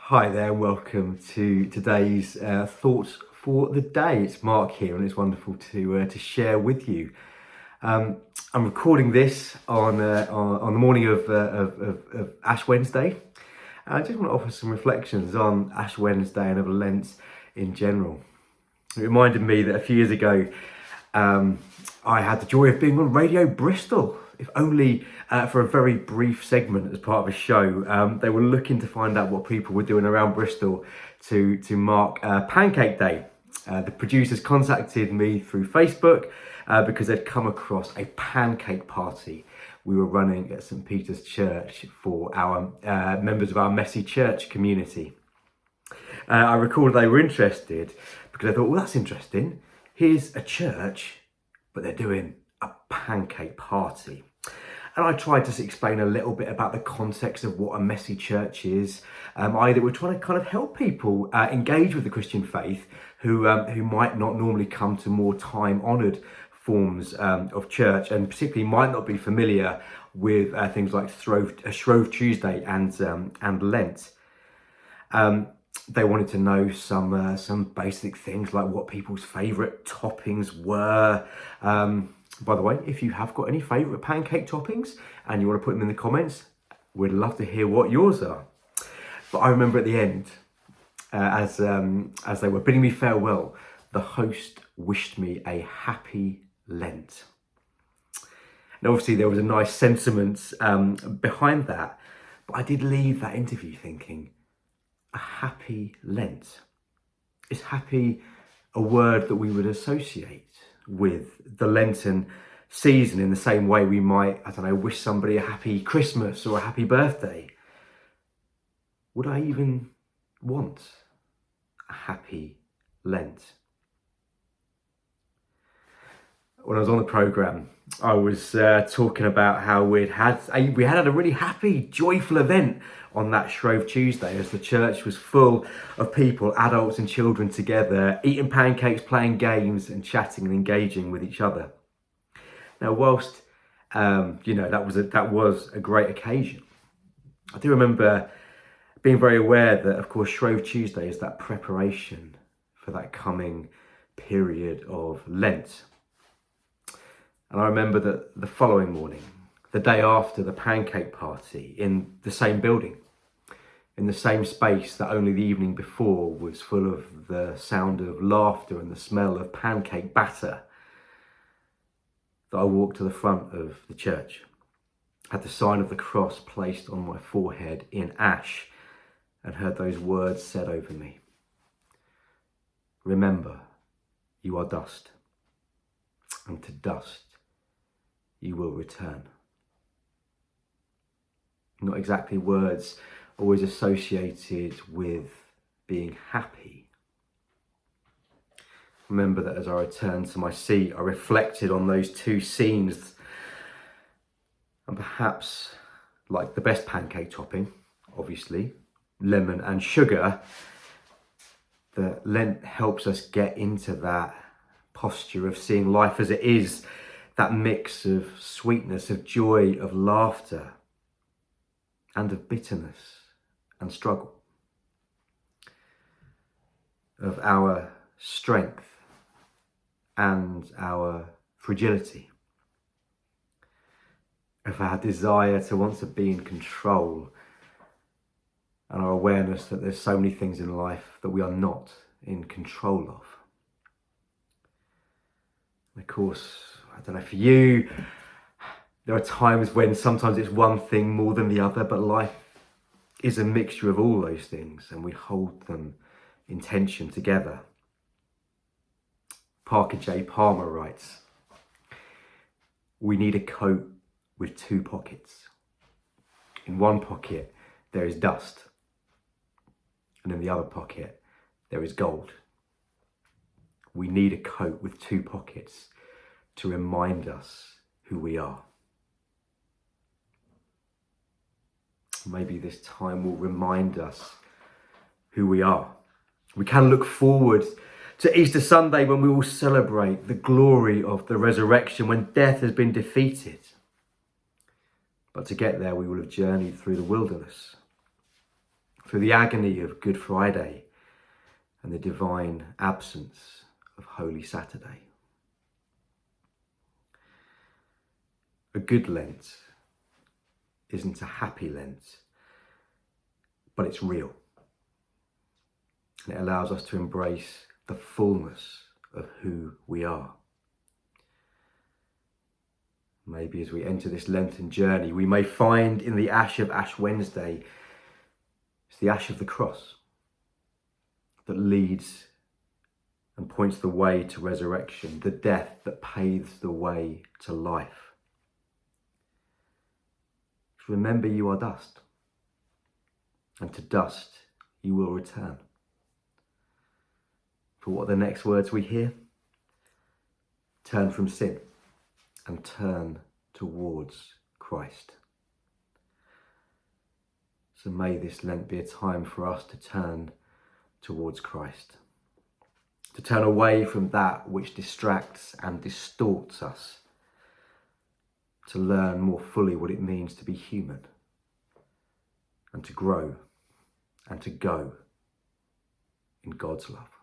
Hi there, and welcome to today's thoughts for the day. It's Mark here, and it's wonderful to share with you. I'm recording this on the morning of Ash Wednesday. I just want to offer some reflections on Ash Wednesday and of Lent in general. It reminded me that a few years ago, I had the joy of being on Radio Bristol, if only for a very brief segment as part of a show. They were looking to find out what people were doing around Bristol to mark Pancake Day. The producers contacted me through Facebook because they'd come across a pancake party we were running at St Peter's Church for our members of our Messy Church community. I recalled they were interested because I thought, well, that's interesting. Here's a church, but they're doing a pancake party. And I tried to explain a little bit about the context of what a messy church is. Either we're trying to kind of help people engage with the Christian faith who might not normally come to more time-honoured forms of church, and particularly might not be familiar with things like Shrove Tuesday and Lent. They wanted to know some basic things like what people's favourite toppings were. By the way, if you have got any favourite pancake toppings and you want to put them in the comments, we'd love to hear what yours are. But I remember at the end, as they were bidding me farewell, the host wished me a happy Lent. And obviously there was a nice sentiment behind that, but I did leave that interview thinking, a happy Lent. Is happy a word that we would associate with the Lenten season in the same way we might, wish somebody a happy Christmas or a happy birthday? Would I even want a happy Lent? When I was on the programme, I was talking about how we had a really happy, joyful event on that Shrove Tuesday as the church was full of people, adults and children together, eating pancakes, playing games and chatting and engaging with each other. Now, whilst that was a great occasion, I do remember being very aware that, of course, Shrove Tuesday is that preparation for that coming period of Lent. And I remember that the following morning, the day after the pancake party, in the same building, in the same space that only the evening before was full of the sound of laughter and the smell of pancake batter, that I walked to the front of the church, had the sign of the cross placed on my forehead in ash, and heard those words said over me. Remember, you are dust, and to dust you will return. Not exactly words always associated with being happy. Remember that as I returned to my seat, I reflected on those two scenes, and perhaps, like the best pancake topping, obviously, lemon and sugar, that Lent helps us get into that posture of seeing life as it is, that mix of sweetness, of joy, of laughter, and of bitterness and struggle, of our strength and our fragility, of our desire to want to be in control, and our awareness that there's so many things in life that we are not in control of. And of course, I don't know for you, there are times when sometimes it's one thing more than the other, but life is a mixture of all those things and we hold them in tension together. Parker J. Palmer writes, we need a coat with two pockets. In one pocket, there is dust, and in the other pocket, there is gold. We need a coat with two pockets to remind us who we are. Maybe this time will remind us who we are. We can look forward to Easter Sunday when we will celebrate the glory of the resurrection, when death has been defeated. But to get there, we will have journeyed through the wilderness, through the agony of Good Friday and the divine absence of Holy Saturday. A good Lent isn't a happy Lent, but it's real. And it allows us to embrace the fullness of who we are. Maybe as we enter this Lenten journey, we may find in the ash of Ash Wednesday, it's the ash of the cross that leads and points the way to resurrection, the death that paves the way to life. Remember, you are dust, and to dust you will return. For what are the next words we hear? Turn from sin and turn towards Christ. So may this Lent be a time for us to turn towards Christ, to turn away from that which distracts and distorts us, to learn more fully what it means to be human, and to grow and to go in God's love.